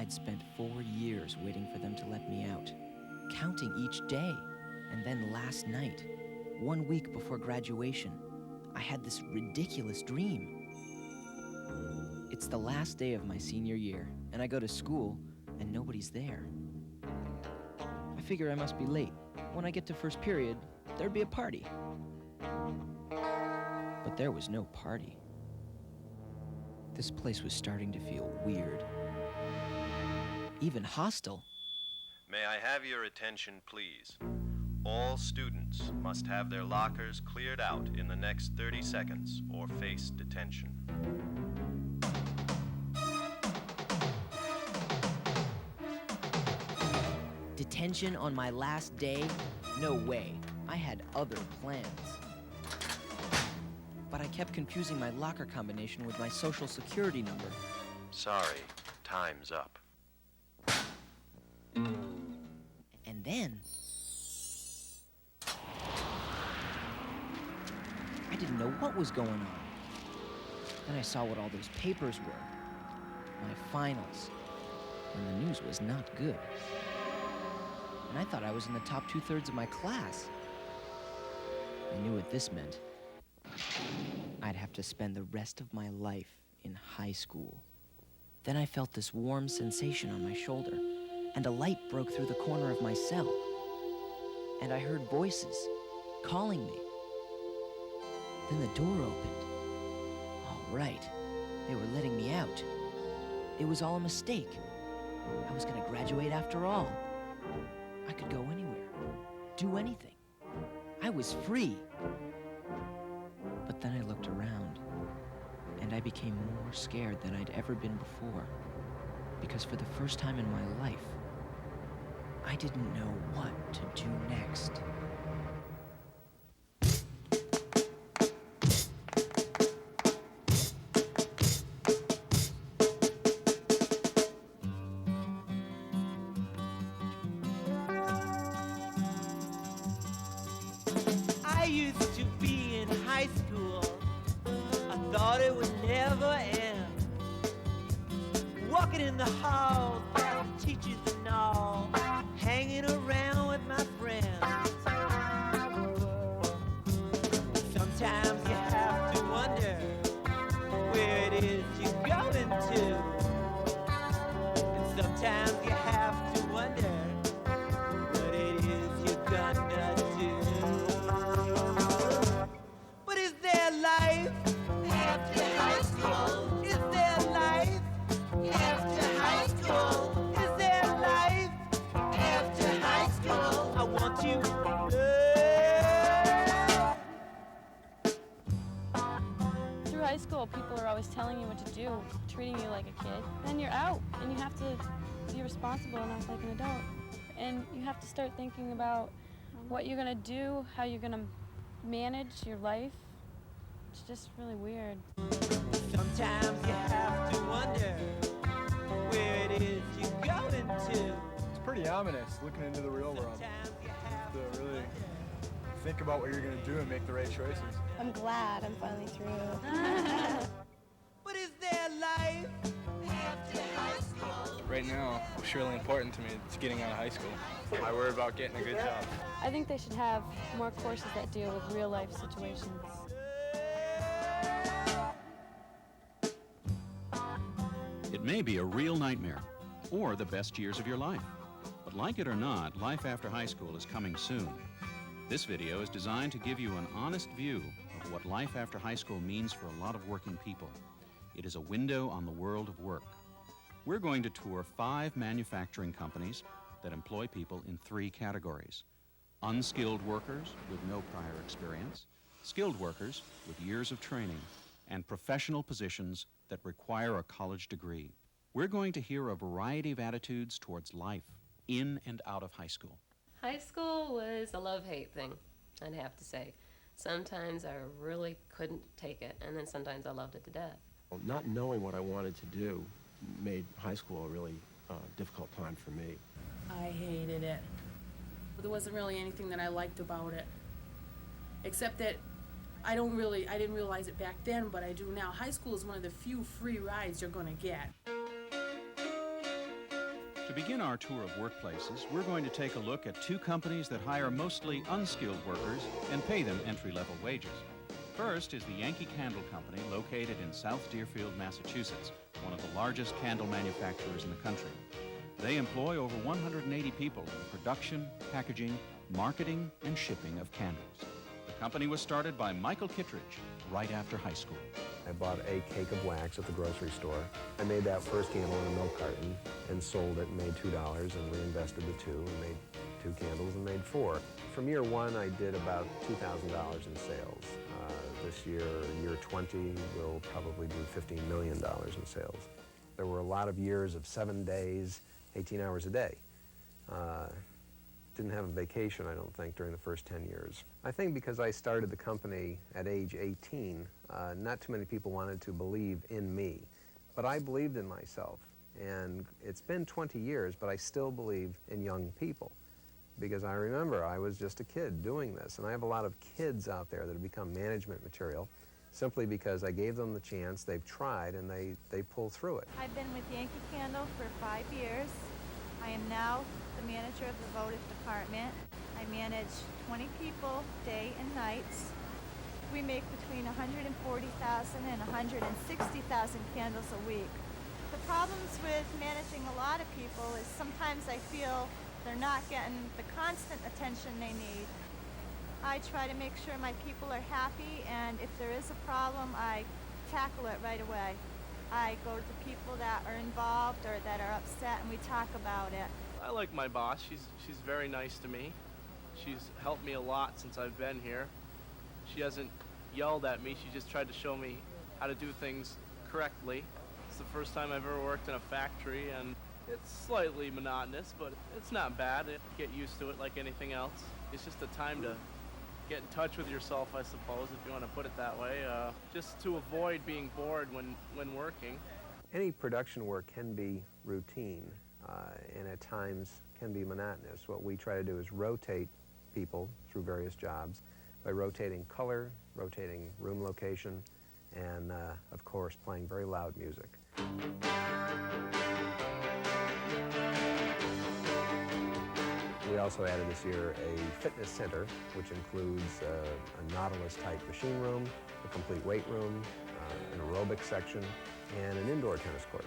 I'd spent 4 years waiting for them to let me out, counting each day. And then last night, 1 week before graduation, I had this ridiculous dream. It's the last day of my senior year, and I go to school, and nobody's there. I figure I must be late. When I get to first period, there'd be a party. But there was no party. This place was starting to feel weird, even hostile. May I have your attention, please? All students must have their lockers cleared out in the next 30 seconds or face detention. Detention on my last day? No way. I had other plans. But I kept confusing my locker combination with my social security number. Sorry, time's up. And then I didn't know what was going on. Then I saw what all those papers were. My finals. And the news was not good. And I thought I was in the top 2/3 of my class. I knew what this meant. I'd have to spend the rest of my life in high school. Then I felt this warm sensation on my shoulder, and a light broke through the corner of my cell. And I heard voices calling me. Then the door opened. All right, they were letting me out. It was all a mistake. I was gonna graduate after all. I could go anywhere, do anything. I was free. But then I looked around, and I became more scared than I'd ever been before. Because for the first time in my life, I didn't know what to do next. I used to be in high school. I thought it would never end. Walking in the halls, past the teachers and all, hanging around with my friends. Sometimes you have to wonder where it is you're going to. And sometimes you have to wonder what it is you're gonna do. But is there life after high school? Is there life after high school? Is there life after high school? I want you to know. Through high school, people are always telling you what to do, treating you like a kid. Then you're out, and you have to be responsible and act like an adult. And you have to start thinking about what you're gonna do, how you're gonna manage your life. It's just really weird. Sometimes you have to wonder where it is you're going to. It's pretty ominous looking into the real world. Sometimes you You have have to really think about what you're going to do and make the right choices. I'm glad I'm finally through. But is there life after high school? Right now, what's really important to me is getting out of high school. I worry about getting a good job. I think they should have more courses that deal with real life situations. It may be a real nightmare, or the best years of your life. But like it or not, life after high school is coming soon. This video is designed to give you an honest view of what life after high school means for a lot of working people. It is a window on the world of work. We're going to tour 5 manufacturing companies that employ people in 3 categories: unskilled workers with no prior experience, skilled workers with years of training, and professional positions that require a college degree. We're going to hear a variety of attitudes towards life in and out of high school. High school was a love-hate thing, I'd have to say. Sometimes I really couldn't take it, and then sometimes I loved it to death. Not knowing what I wanted to do made high school a really difficult time for me. I hated it. There wasn't really anything that I liked about it, except that I didn't realize it back then, but I do now. High school is one of the few free rides you're going to get. To begin our tour of workplaces, we're going to take a look at two companies that hire mostly unskilled workers and pay them entry-level wages. First is the Yankee Candle Company, located in South Deerfield, Massachusetts, one of the largest candle manufacturers in the country. They employ over 180 people in production, packaging, marketing, and shipping of candles. The company was started by Michael Kittredge right after high school. I bought a cake of wax at the grocery store. I made that first candle in a milk carton and sold it and made $2 and reinvested the $2 and made 2 candles and made 4. From year 1, I did about $2,000 in sales. This year, year 20, we'll probably do $15 million in sales. There were a lot of years of 7 days, 18 hours a day. Didn't have a vacation, I don't think, during the first 10 years. I think because I started the company at age 18, not too many people wanted to believe in me. But I believed in myself. And it's been 20 years, but I still believe in young people. Because I remember I was just a kid doing this. And I have a lot of kids out there that have become management material simply because I gave them the chance, they've tried, and they pull through it. I've been with Yankee Candle for 5 years. I am now the manager of the votive department. I manage 20 people, day and nights. We make between 140,000 and 160,000 candles a week. The problems with managing a lot of people is sometimes I feel they're not getting the constant attention they need. I try to make sure my people are happy, and if there is a problem, I tackle it right away. I go to the people that are involved or that are upset, and we talk about it. I like my boss. She's very nice to me. She's helped me a lot since I've been here. She hasn't yelled at me. She just tried to show me how to do things correctly. It's the first time I've ever worked in a factory, and it's slightly monotonous, but it's not bad. Get used to it like anything else. It's just a time to get in touch with yourself, I suppose, if you want to put it that way, just to avoid being bored when working. Any production work can be routine and at times can be monotonous. What we try to do is rotate people through various jobs by rotating color, rotating room location, and of course playing very loud music. We also added this year a fitness center, which includes a Nautilus-type machine room, a complete weight room, an aerobic section, and an indoor tennis court.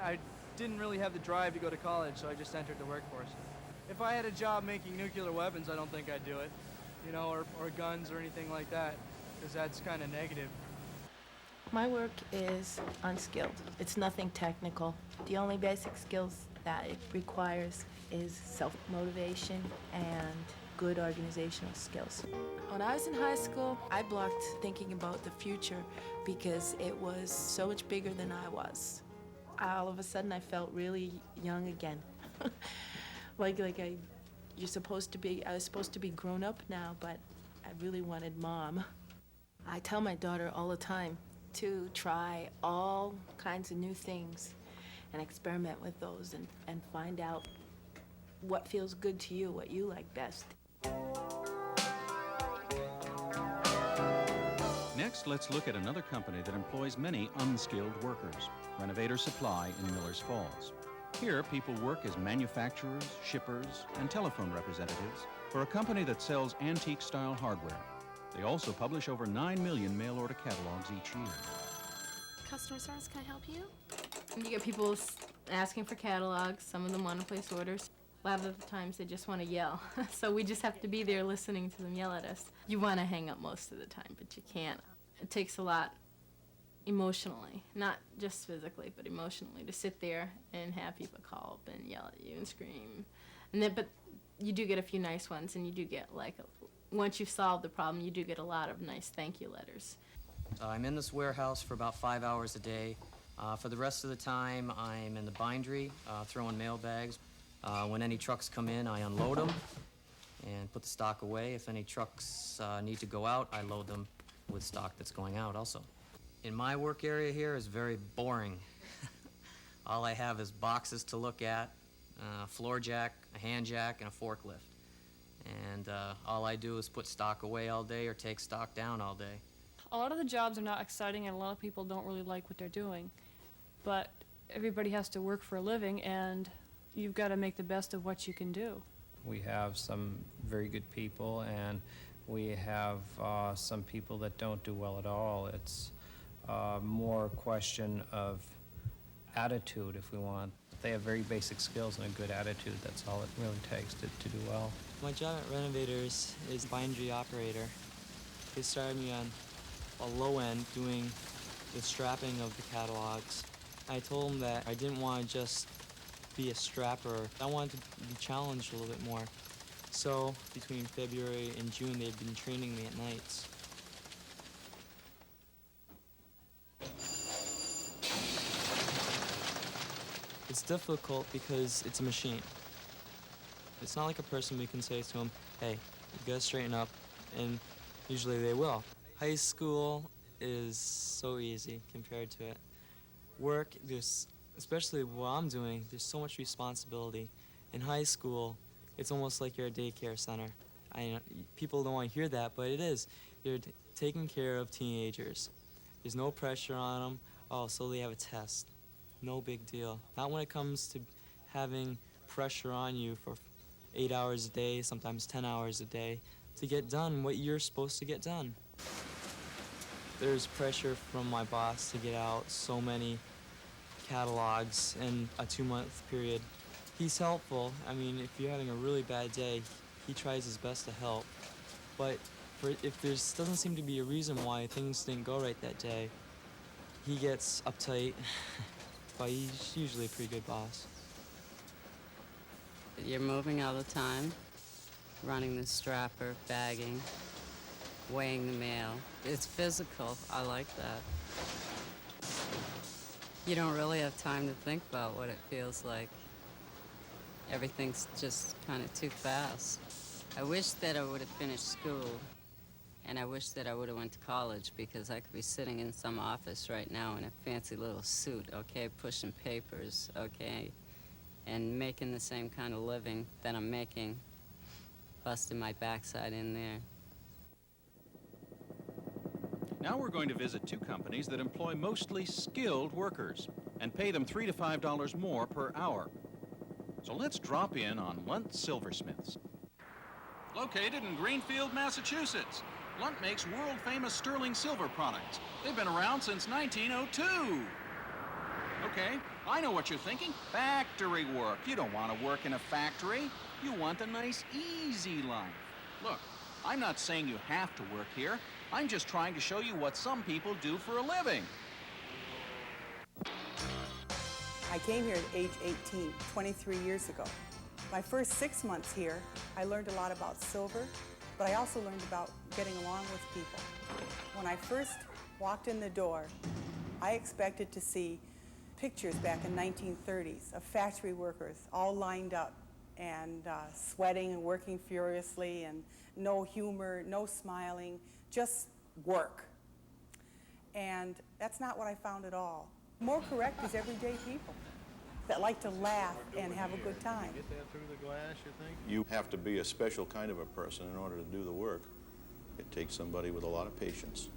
I didn't really have the drive to go to college, so I just entered the workforce. If I had a job making nuclear weapons, I don't think I'd do it, you know, or guns or anything like that, because that's kind of negative. My work is unskilled. It's nothing technical. The only basic skills that it requires is self-motivation and good organizational skills. When I was in high school, I blocked thinking about the future because it was so much bigger than I was. All of a sudden, I felt really young again. I was supposed to be grown up now, but I really wanted mom. I tell my daughter all the time to try all kinds of new things and experiment with those and find out what feels good to you, what you like best. Next, let's look at another company that employs many unskilled workers, Renovator Supply in Millers Falls. Here, people work as manufacturers, shippers, and telephone representatives for a company that sells antique-style hardware. They also publish over 9 million mail-order catalogs each year. Customer service, can I help you? You get people asking for catalogs. Some of them want to place orders. A lot of the times they just want to yell. So we just have to be there listening to them yell at us. You want to hang up most of the time, but you can't. It takes a lot emotionally, not just physically, but emotionally, to sit there and have people call up and yell at you and scream. But you do get a few nice ones, and you do get, once you've solved the problem, you do get a lot of nice thank you letters. I'm in this warehouse for about 5 hours a day. For the rest of the time, I'm in the bindery, throwing mail bags. When any trucks come in, I unload them and put the stock away. If any trucks need to go out, I load them with stock that's going out also. In my work area here is very boring. All I have is boxes to look at, a floor jack, a hand jack, and a forklift. And all I do is put stock away all day or take stock down all day. A lot of the jobs are not exciting, and a lot of people don't really like what they're doing. But everybody has to work for a living, and you've got to make the best of what you can do. We have some very good people, and we have some people that don't do well at all. It's more a question of attitude, if we want. If they have very basic skills and a good attitude, that's all it really takes to do well. My job at Renovators is bindery operator. They started me on a low end doing the strapping of the catalogs. I told them that I didn't want to just be a strapper. I wanted to be challenged a little bit more. So between February and June, they'd been training me at nights. It's difficult because it's a machine. It's not like a person we can say to them, hey, you gotta straighten up, and usually they will. High school is so easy compared to it. Work, especially what I'm doing, there's so much responsibility. In high school, it's almost like you're a daycare center. People don't want to hear that, but it is. You're taking care of teenagers. There's no pressure on them. Oh, so they have a test. No big deal. Not when it comes to having pressure on you for 8 hours a day, sometimes 10 hours a day, to get done what you're supposed to get done. There's pressure from my boss to get out so many catalogs in a 2-month period. He's helpful. I mean, if you're having a really bad day, he tries his best to help. But if there doesn't seem to be a reason why things didn't go right that day, he gets uptight. But he's usually a pretty good boss. You're moving all the time, running the strapper, bagging, weighing the mail. It's physical. I like that. You don't really have time to think about what it feels like. Everything's just kind of too fast. I wish that I would have finished school, and I wish that I would have went to college, because I could be sitting in some office right now in a fancy little suit, okay, pushing papers, okay, and making the same kind of living that I'm making, busting my backside in there. Now we're going to visit 2 companies that employ mostly skilled workers and pay them $3 to $5 more per hour. So let's drop in on Lunt Silversmiths. Located in Greenfield, Massachusetts, Lunt makes world-famous sterling silver products. They've been around since 1902. Okay, I know what you're thinking. Factory work. You don't want to work in a factory. You want a nice, easy life. Look, I'm not saying you have to work here. I'm just trying to show you what some people do for a living. I came here at age 18, 23 years ago. My first 6 months here, I learned a lot about silver, but I also learned about getting along with people. When I first walked in the door, I expected to see pictures back in 1930s of factory workers all lined up and sweating and working furiously, and no humor, no smiling, just work. And that's not what I found at all. More correct is everyday people that like to laugh and have a good time. Get that through the glass, you think? You have to be a special kind of a person in order to do the work. It takes somebody with a lot of patience.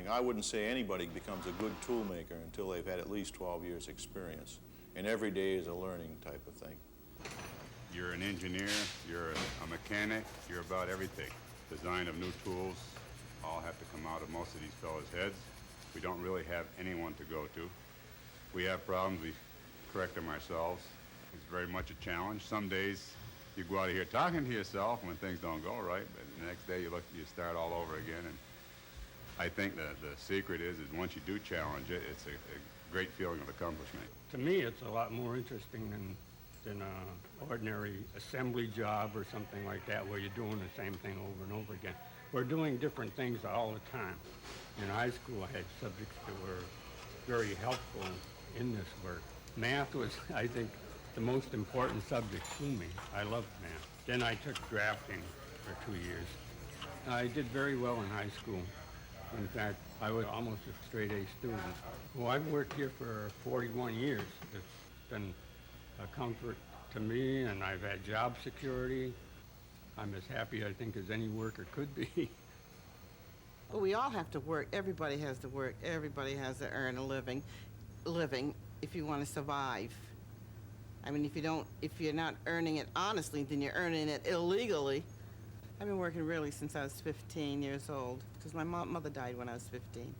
I wouldn't say anybody becomes a good tool maker until they've had at least 12 years experience. And every day is a learning type of thing. You're an engineer, you're a mechanic, you're about everything. Design of new tools all have to come out of most of these fellas' heads. We don't really have anyone to go to. We have problems, we correct them ourselves. It's very much a challenge. Some days you go out of here talking to yourself when things don't go right, but the next day you start all over again. And I think that the secret is once you do challenge it, it's a great feeling of accomplishment. To me, it's a lot more interesting than an ordinary assembly job or something like that, where you're doing the same thing over and over again. We're doing different things all the time. In high school, I had subjects that were very helpful in this work. Math was, I think, the most important subject to me. I loved math. Then I took drafting for 2 years. I did very well in high school. In fact, I was almost a straight A student. Well, I've worked here for 41 years. It's been a comfort to me, and I've had job security. I'm as happy, I think, as any worker could be. Well, we all have to work. Everybody has to work. Everybody has to earn a living if you want to survive. I mean, if you're not earning it honestly, then you're earning it illegally. I've been working really since I was 15 years old, because my mother died when I was 15.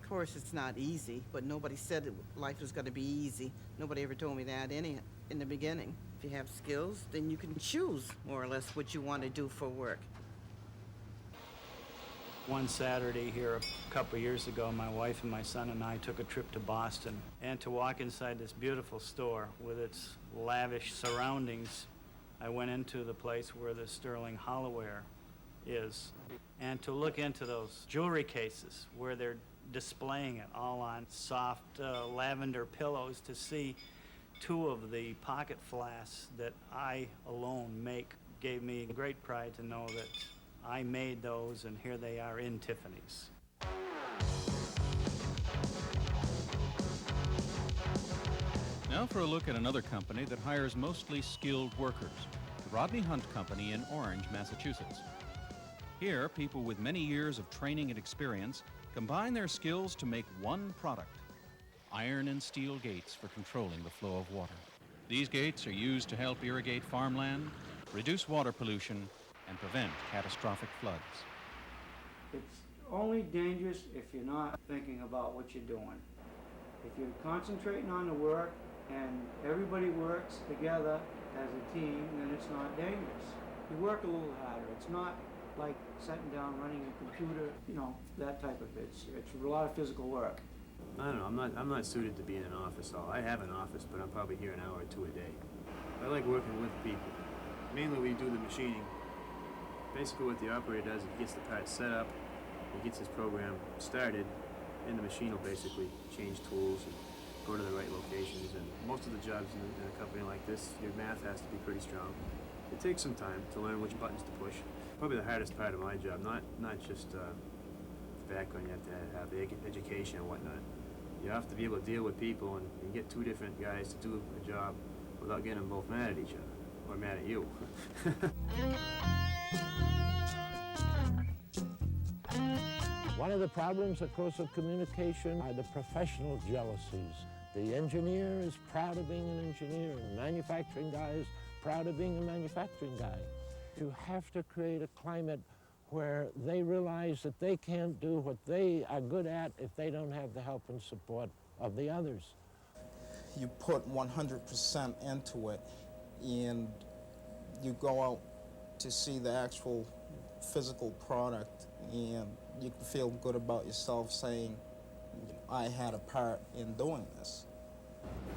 Of course, it's not easy, but nobody said life was going to be easy. Nobody ever told me that in the beginning. If you have skills, then you can choose more or less what you want to do for work. One Saturday here a couple of years ago, my wife and my son and I took a trip to Boston, and to walk inside this beautiful store with its lavish surroundings, I went into the place where the sterling hollowware is, and to look into those jewelry cases where they're displaying it all on soft lavender pillows, to see two of the pocket flasks that I alone make gave me great pride to know that I made those, and here they are in Tiffany's. Now for a look at another company that hires mostly skilled workers, the Rodney Hunt Company in Orange, Massachusetts. Here, people with many years of training and experience combine their skills to make one product: iron and steel gates for controlling the flow of water. These gates are used to help irrigate farmland, reduce water pollution, and prevent catastrophic floods. It's only dangerous if you're not thinking about what you're doing. If you're concentrating on the work and everybody works together as a team, then it's not dangerous. You work a little harder. It's not like sitting down running a computer, that type of it. It's a lot of physical work. I don't know, I'm not suited to be in an office. I have an office, but I'm probably here an hour or two a day. I like working with people. Mainly we do the machining. Basically what the operator does, he gets the parts set up, he gets his program started, and the machine will basically change tools and go to the right locations. And most of the jobs in a company like this, your math has to be pretty strong. It takes some time to learn which buttons to push. Probably the hardest part of my job, not just the background. You have to have the education and whatnot. You have to be able to deal with people and get two different guys to do a job without getting them both mad at each other, or mad at you. One of the problems, of course, of communication are the professional jealousies. The engineer is proud of being an engineer, and the manufacturing guy is proud of being a manufacturing guy. You have to create a climate where they realize that they can't do what they are good at if they don't have the help and support of the others. You put 100% into it, and you go out to see the actual physical product, and you can feel good about yourself saying, I had a part in doing this.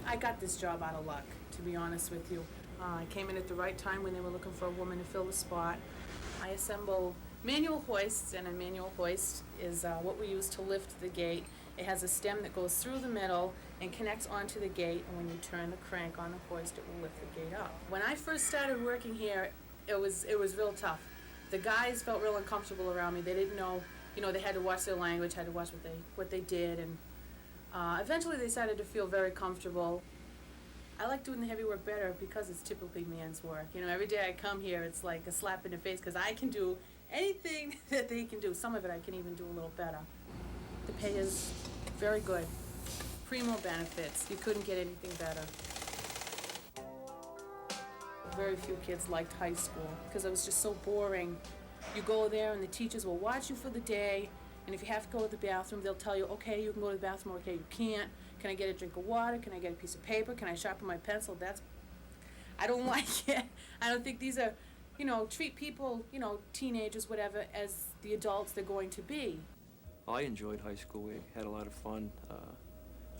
I got this job out of luck, to be honest with you. I came in at the right time when they were looking for a woman to fill the spot. I assemble manual hoists, and a manual hoist is what we use to lift the gate. It has a stem that goes through the middle and connects onto the gate, and when you turn the crank on the hoist, it will lift the gate up. When I first started working here, it was real tough. The guys felt real uncomfortable around me. They didn't know, they had to watch their language, had to watch what they did, and eventually they started to feel very comfortable. I like doing the heavy work better because it's typically man's work. Every day I come here, it's like a slap in the face because I can do anything that they can do. Some of it I can even do a little better. The pay is very good. Primo benefits. You couldn't get anything better. Very few kids liked high school because it was just so boring. You go there and the teachers will watch you for the day, and if you have to go to the bathroom, they'll tell you, okay, you can go to the bathroom, okay, you can't. Can I get a drink of water? Can I get a piece of paper? Can I sharpen my pencil? I don't like it. I don't think these are, treat people, teenagers, whatever, as the adults they're going to be. I enjoyed high school. We had a lot of fun.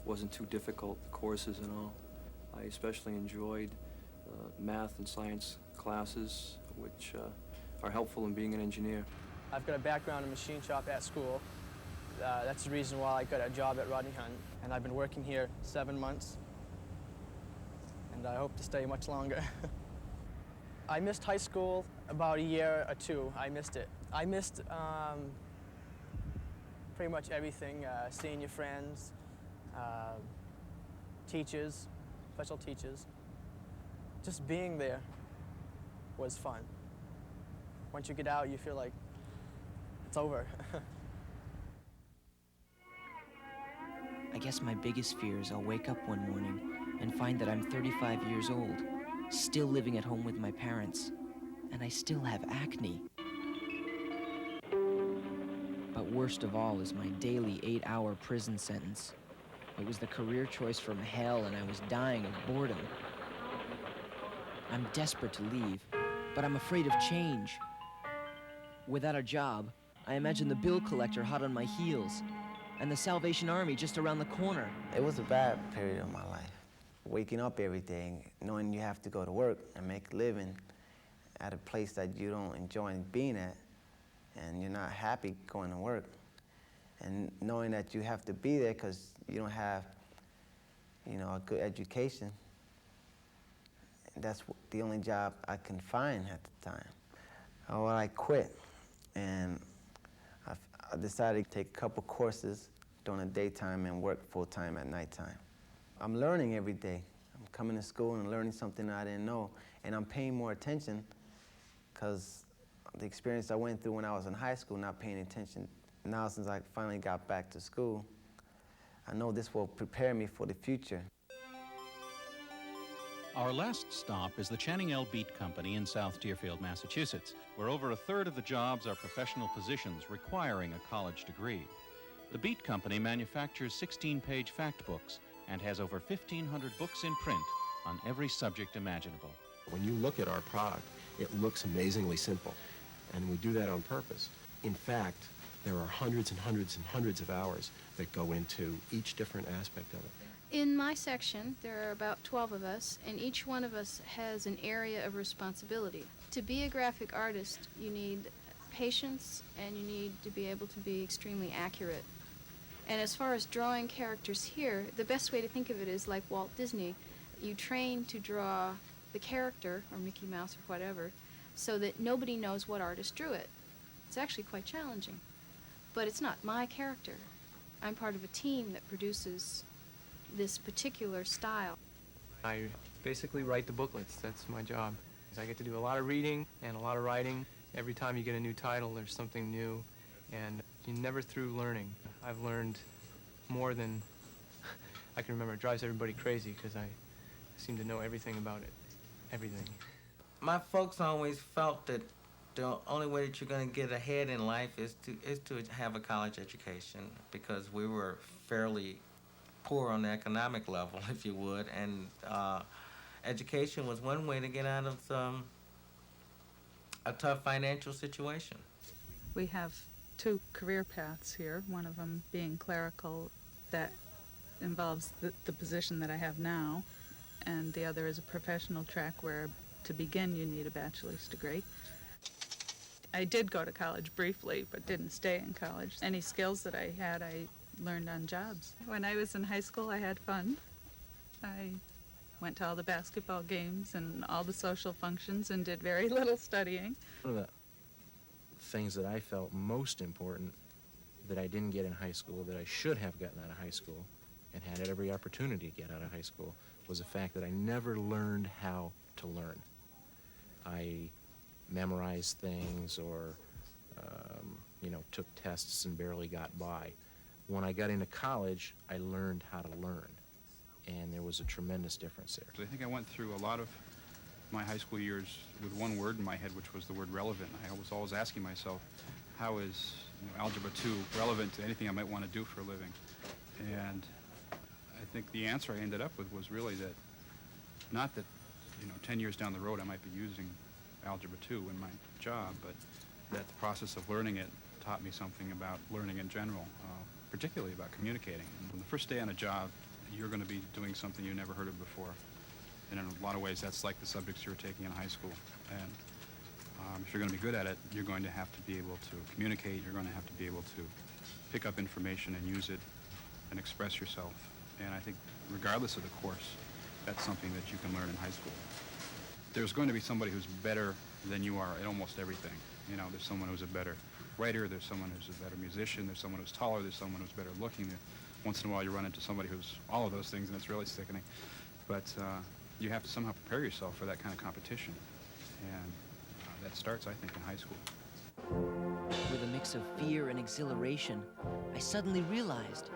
Wasn't too difficult, the courses and all. I especially enjoyed math and science classes, which are helpful in being an engineer. I've got a background in machine shop at school. That's the reason why I got a job at Rodney Hunt, and I've been working here 7 months, and I hope to stay much longer. I missed high school about a year or two. I missed it. I missed pretty much everything, seeing your friends, teachers, special teachers. Just being there was fun. Once you get out, you feel like it's over. guess my biggest fear is I'll wake up one morning and find that I'm 35 years old, still living at home with my parents, and I still have acne. But worst of all is my daily 8-hour prison sentence. It was the career choice from hell, and I was dying of boredom. I'm desperate to leave, but I'm afraid of change. Without a job, I imagine the bill collector hot on my heels, and the Salvation Army just around the corner. It was a bad period of my life. Waking up every day, knowing you have to go to work and make a living at a place that you don't enjoy being at, and you're not happy going to work, and knowing that you have to be there because you don't have, a good education. That's the only job I can find at the time. Well, I quit, and I decided to take a couple courses during the daytime and work full-time at nighttime. I'm learning every day. I'm coming to school and learning something I didn't know, and I'm paying more attention because the experience I went through when I was in high school, not paying attention. Now, since I finally got back to school, I know this will prepare me for the future. Our last stop is the Channing L. Beat Company in South Deerfield, Massachusetts, where over a third of the jobs are professional positions requiring a college degree. The Beat Company manufactures 16-page fact books and has over 1,500 books in print on every subject imaginable. When you look at our product, it looks amazingly simple, and we do that on purpose. In fact, there are hundreds and hundreds and hundreds of hours that go into each different aspect of it. In my section, there are about 12 of us, and each one of us has an area of responsibility. To be a graphic artist, you need patience, and you need to be able to be extremely accurate. And as far as drawing characters here, the best way to think of it is like Walt Disney. You train to draw the character, or Mickey Mouse or whatever, so that nobody knows what artist drew it. It's actually quite challenging. But it's not my character. I'm part of a team that produces this particular style. I basically write the booklets. That's my job. I get to do a lot of reading and a lot of writing. Every time you get a new title, there's something new, and you're never through learning. I've learned more than I can remember. It drives everybody crazy because I seem to know everything about it. Everything. My folks always felt that the only way that you're going to get ahead in life is to have a college education, because we were fairly poor on the economic level, if you would, and education was one way to get out of a tough financial situation. We have two career paths here, one of them being clerical, that involves the position that I have now, and the other is a professional track where to begin you need a bachelor's degree. I did go to college briefly, but didn't stay in college. Any skills that I had, I learned on jobs. When I was in high school, I had fun. I went to all the basketball games and all the social functions and did very little studying. One of the things that I felt most important that I didn't get in high school, that I should have gotten out of high school and had every opportunity to get out of high school, was the fact that I never learned how to learn. I memorized things or, took tests and barely got by. When I got into college, I learned how to learn, and there was a tremendous difference there. I think I went through a lot of my high school years with one word in my head, which was the word relevant. I was always asking myself, how is Algebra 2 relevant to anything I might want to do for a living? And I think the answer I ended up with was really that, not that 10 years down the road I might be using Algebra 2 in my job, but that the process of learning it taught me something about learning in general, particularly about communicating. And on the first day on a job, you're going to be doing something you never heard of before. And in a lot of ways, that's like the subjects you were taking in high school. And if you're going to be good at it, you're going to have to be able to communicate. You're going to have to be able to pick up information and use it and express yourself. And I think regardless of the course, that's something that you can learn in high school. There's going to be somebody who's better than you are at almost everything. There's someone who's a better writer, there's someone who's a better musician, there's someone who's taller, there's someone who's better looking. Once in a while you run into somebody who's all of those things, and it's really sickening. But you have to somehow prepare yourself for that kind of competition. And that starts, I think, in high school. With a mix of fear and exhilaration, I suddenly realized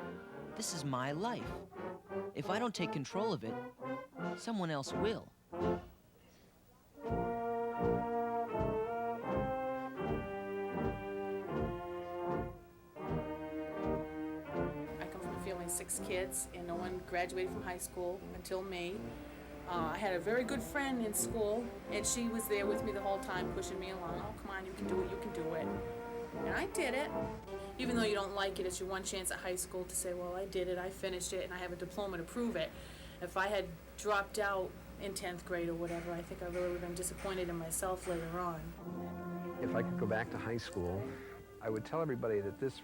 This is my life. If I don't take control of it, someone else will. I come from a family of 6 kids, and no one graduated from high school until me. I had a very good friend in school, and she was there with me the whole time, pushing me along. Oh, come on, you can do it, you can do it. And I did it. Even though you don't like it, it's your one chance at high school to say, well, I did it, I finished it, and I have a diploma to prove it. If I had dropped out in 10th grade or whatever, I think I really would have been disappointed in myself later on. If I could go back to high school, I would tell everybody that this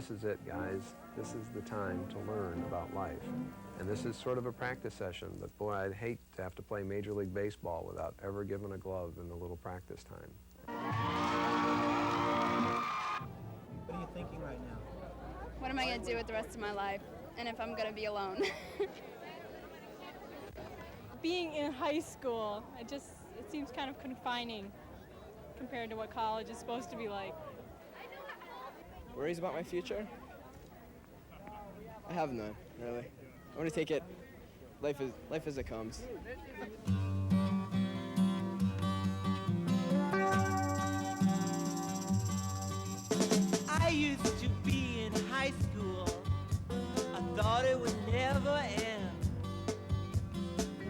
is it, guys. This is the time to learn about life. And this is sort of a practice session, but boy, I'd hate to have to play Major League Baseball without ever giving a glove in a little practice time. What are you thinking right now? What am I going to do with the rest of my life? And if I'm going to be alone? Being in high school, it seems kind of confining compared to what college is supposed to be like. Worries about my future? I have none, really. I want to take it life as it comes. I used to be in high school. I thought it would never end.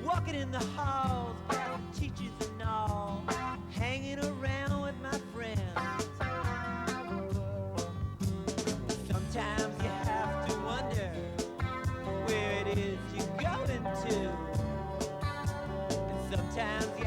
Walking in the halls, past teachers and all, hanging around with my friends. Sometimes you have to wonder where it is you're going to. And sometimes you